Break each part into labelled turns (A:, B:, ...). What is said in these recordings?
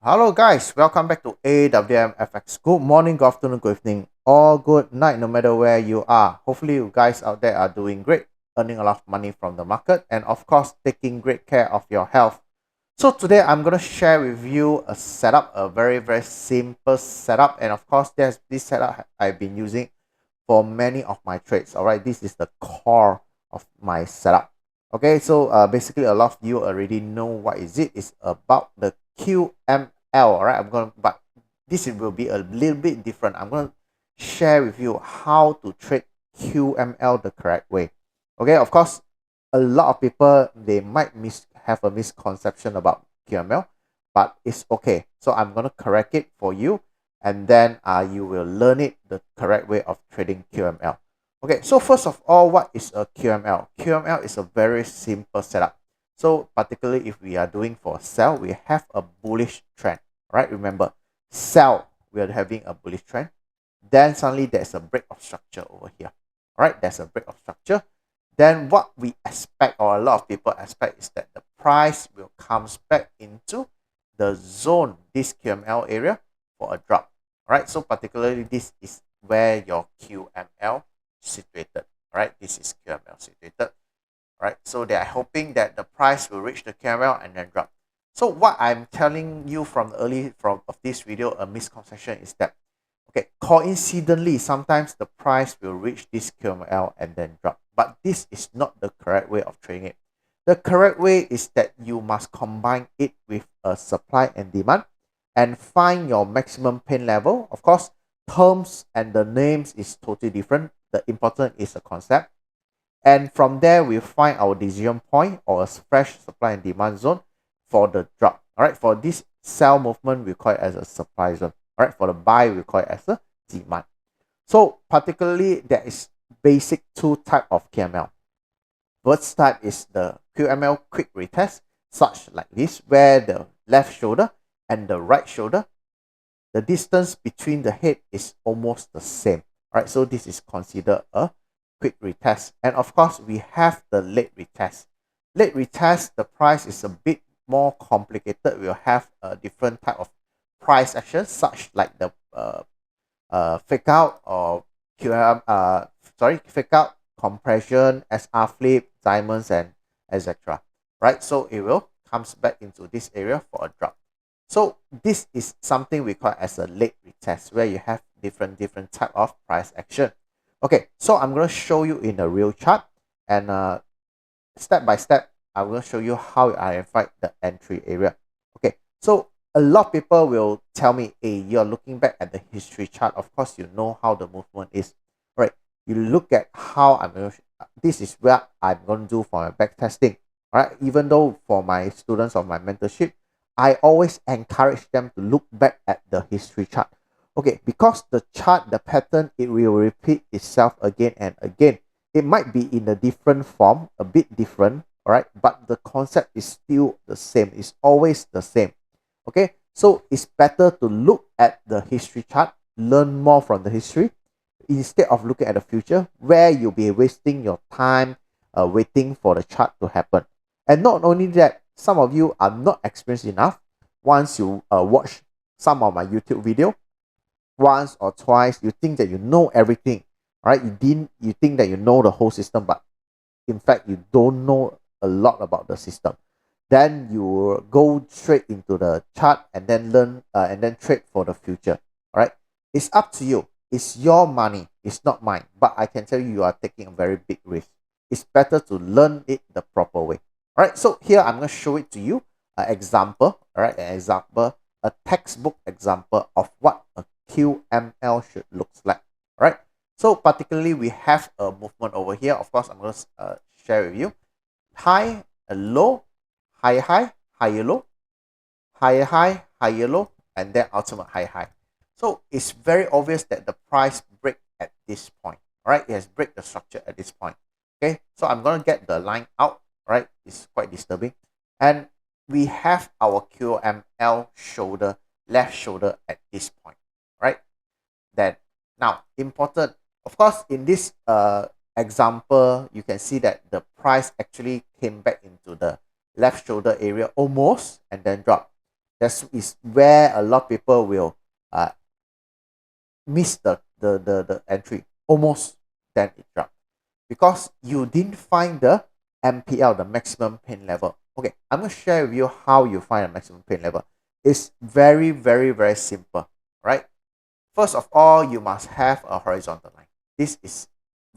A: Hello guys, welcome back to AWMFX. Good morning, good afternoon, good evening, or good night, no matter where you are. Hopefully you guys out there are doing great, earning a lot of money from the market, and of course, taking great care of your health. So today I'm going to share with you a setup, a very simple setup. And of course, there's this setup I've been using for many of my trades. All right, this is the core of my setup. Okay, so basically a lot of you already know what is it. It's about the QML. All right, but this will be a little bit different. I'm going to share with you how to trade QML the correct way. Okay, of course, a lot of people, they might have a misconception about QML, but it's okay. So I'm going to correct it for you, and then you will learn it the correct way of trading QML. Okay, so first of all, what is a QML? QML is a very simple setup. So particularly if we are doing for sell, we have a bullish trend, right? Remember, sell, we are having a bullish trend. Then suddenly there's a break of structure over here. All right, there's a break of structure. Then what we expect, or a lot of people expect, is that the price will comes back into the zone, this QML area, for a drop. All right, so particularly this is where your QML situated. All right, this is QML situated. All right, so they are hoping that the price will reach the QML and then drop. So what I'm telling you from the early of this video, a misconception is that, okay, coincidentally, sometimes the price will reach this QML and then drop. But this is not the correct way of trading it. The correct way is that you must combine it with a supply and demand and find your maximum pain level. Of course, terms and the names is totally different. The important is the concept. And from there, we find our decision point or a fresh supply and demand zone for the drop. All right, for this sell movement, we call it as a supply zone. All right, for the buy, we call it as a demand. So particularly, there is basic two type of QML. First type is the QML quick retest, such like this, where the left shoulder and the right shoulder, the distance between the head is almost the same. All right, so this is considered a quick retest. And of course, we have the late retest. Late retest, the price is a bit more complicated. We'll have a different type of price action, such like the fake out or fake out, compression, SR flip, diamonds, and etc. Right, so it will comes back into this area for a drop. So this is something we call as a late retest, where you have different type of price action. Okay, so I'm going to show you in a real chart, and step by step, I will show you how I identify the entry area. Okay, so a lot of people will tell me, hey, you're looking back at the history chart. Of course, you know how the movement is. All right, you look at how I'm going to, this is what I'm going to do for my back testing. All right, even though for my students of my mentorship, I always encourage them to look back at the history chart. Okay, because the chart, the pattern, it will repeat itself again and again. It might be in a different form, a bit different, all right, but the concept is still the same. It's always the same. Okay, so it's better to look at the history chart, learn more from the history, instead of looking at the future, where you'll be wasting your time waiting for the chart to happen. And not only that, some of you are not experienced enough. Once you watch some of my YouTube video, once or twice, you think that you know everything. All right, you think that you know the whole system, but in fact you don't know a lot about the system. Then you go straight into the chart and then learn and then trade for the future. All right, it's up to you. It's your money, it's not mine, but I can tell you, you are taking a very big risk. It's better to learn it the proper way. All right, so here I'm going to show it to you, an example. All right, an example, a textbook example of what a QML should looks like. All right, so particularly we have a movement over here. Of course, I'm going to share with you high, a low, high, higher low, higher low, and then ultimate high. So it's very obvious that the price break at this point. All right, it has break the structure at this point. Okay, so I'm going to get the line out. All right, it's quite disturbing. And we have our QML shoulder, left shoulder at this point. Right, then now important, of course, in this example, you can see that the price actually came back into the left shoulder area almost and then dropped. That is where a lot of people will miss the entry almost, then it dropped because you didn't find the MPL, the maximum pain level. Okay, I'm going to share with you how you find a maximum pain level. It's very, very, very simple, right? First of all, you must have a horizontal line. This is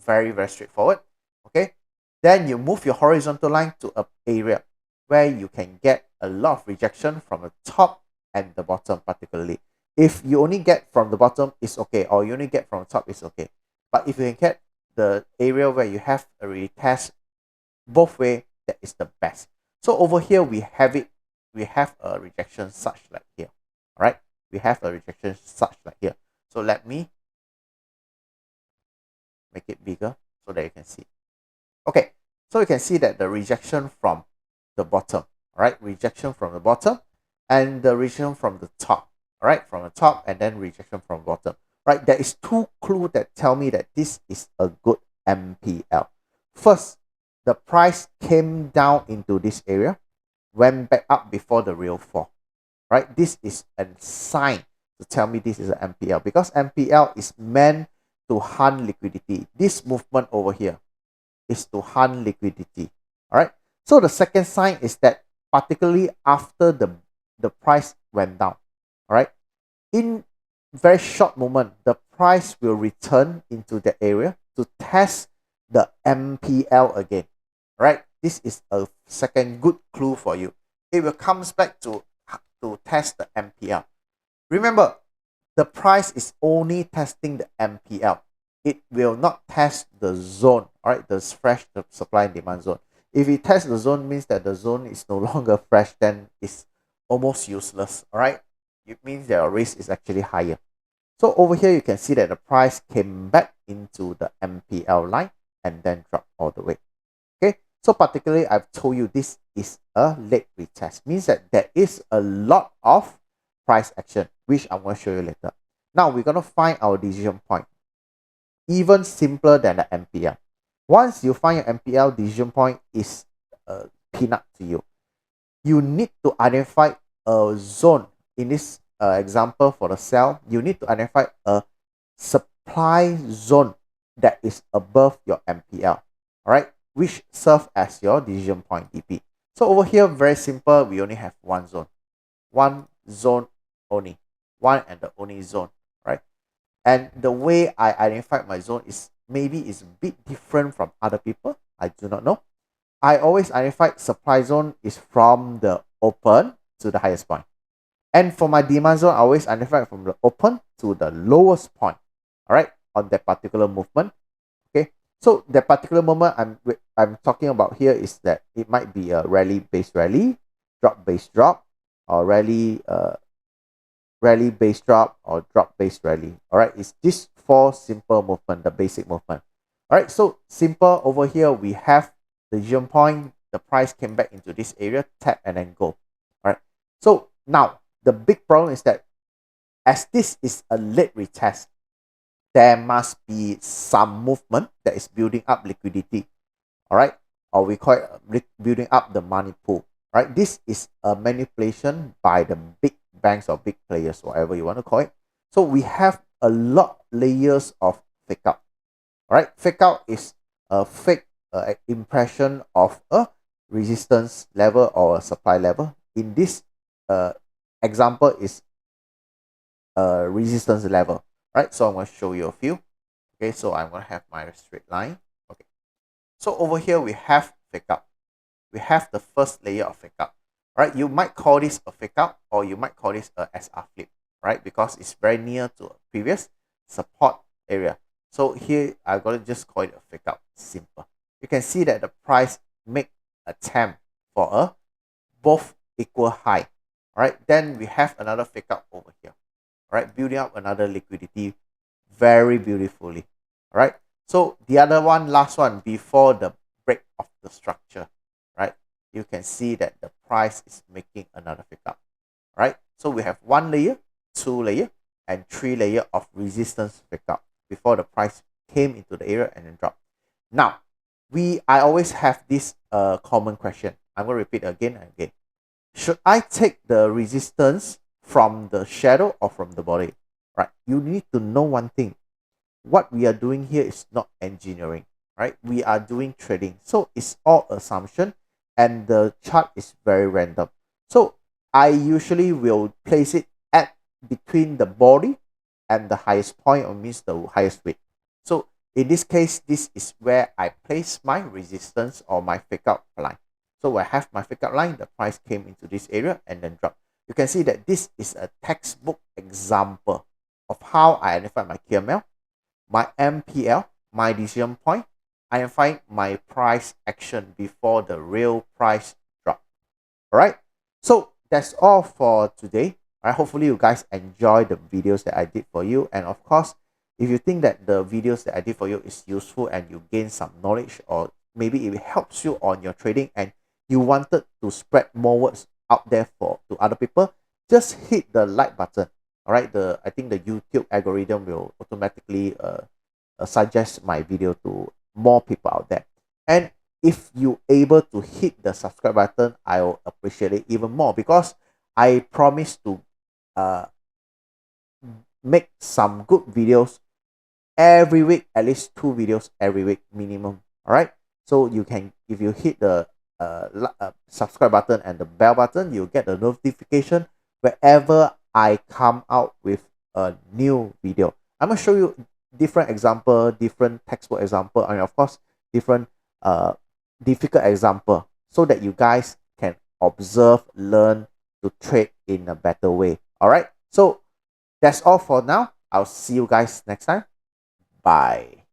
A: very, very straightforward. Okay, then you move your horizontal line to an area where you can get a lot of rejection from the top and the bottom particularly. If you only get from the bottom, it's okay, or you only get from the top, it's okay. But if you can get the area where you have a retest both way, that is the best. So over here we have it, we have a rejection such like here. All right, we have a rejection such like here. So let me make it bigger so that you can see. Okay, so you can see that the rejection from the bottom, right? Rejection from the bottom and the rejection from the top, right? From the top and then rejection from bottom, right? There is two clues that tell me that this is a good MPL. First, the price came down into this area, went back up before the real fall, right? This is a sign to tell me this is an MPL because MPL is meant to hunt liquidity. This movement over here is to hunt liquidity. All right. So the second sign is that particularly after the price went down, all right, in very short moment, the price will return into the area to test the MPL again. All right. This is a second good clue for you. It will comes back to test the MPL. Remember, the price is only testing the MPL. It will not test the zone, all right, the fresh supply and demand zone. If it tests the zone, means that the zone is no longer fresh, then it's almost useless, all right? It means that your risk is actually higher. So over here, you can see that the price came back into the MPL line and then dropped all the way. Okay, so particularly, I've told you this is a late retest, means that there is a lot of price action, which I'm going to show you later. Now, we're going to find our decision point. Even simpler than the MPL. Once you find your MPL, decision point is a peanut to you. You need to identify a zone. In this example for the sell, you need to identify a supply zone that is above your MPL, all right, which serve as your decision point DP. So over here, very simple, we only have one zone only, one and the only zone, right? And the way I identified my zone is maybe is a bit different from other people. I do not know. I always identify supply zone is from the open to the highest point. And for my demand zone, I always identify from the open to the lowest point. All right, on that particular movement. Okay, so that particular moment I'm talking about here is that it might be a rally-based rally, drop-based drop, or rally-based drop, or drop-based rally. All right, it's this four simple movement, the basic movement. All right, so simple over here, we have the decision point, the price came back into this area, tap and then go. All right, so now the big problem is that as this is a late retest, there must be some movement that is building up liquidity. All right, or we call it building up the money pool. Right, this is a manipulation by the big banks or big players, whatever you want to call it. So we have a lot layers of fake out. All right, fake out is a fake impression of a resistance level or a supply level. In this example is a resistance level, right? So I'm going to show you a few. Okay, so I'm going to have my straight line. Okay, so over here we have fake out. We have the first layer of fake out. Right, you might call this a fake out, or you might call this a SR flip, right? Because it's very near to a previous support area. So here I'm going to just call it a fake out. Simple. You can see that the price make attempt for a both equal high. All right, then we have another fake out over here. All right, building up another liquidity very beautifully. All right, so the other one, last one, before the break of the structure, right, you can see that the price is making another fake out. Right, so we have one layer, two layer, and three layer of resistance fake out before the price came into the area and then dropped. Now, I always have this common question. I'm going to repeat again and again. should I take the resistance from the shadow or from the body? Right? You need to know one thing. What we are doing here is not engineering, right? We are doing trading. So it's all assumption and the chart is very random. So I usually will place it at between the body and the highest point, or means the highest weight. So in this case, this is where I place my resistance or my fake out line. So I have my fake out line, the price came into this area and then dropped. You can see that this is a textbook example of how I identify my QML, my MPL, my decision point. I am find my price action before the real price drop. All right. So that's all for today. All right. Hopefully you guys enjoy the videos that I did for you. And of course, if you think that the videos that I did for you is useful and you gain some knowledge, or maybe it helps you on your trading and you wanted to spread more words out there for to other people, just hit the like button. All right. I think the YouTube algorithm will automatically suggest my video to more people out there. And if you able to hit the subscribe button, I will appreciate it even more, because I promise to uh, make some good videos every week, at least 2 videos every week minimum. All right. So you can, if you hit the subscribe button and the bell button, you'll get the notification wherever I come out with a new video. I'm gonna show you different example, different textbook example, and of course different uh difficult example, so that you guys can observe, learn to trade in a better way. All right. So that's all for now. I'll see you guys next time. Bye.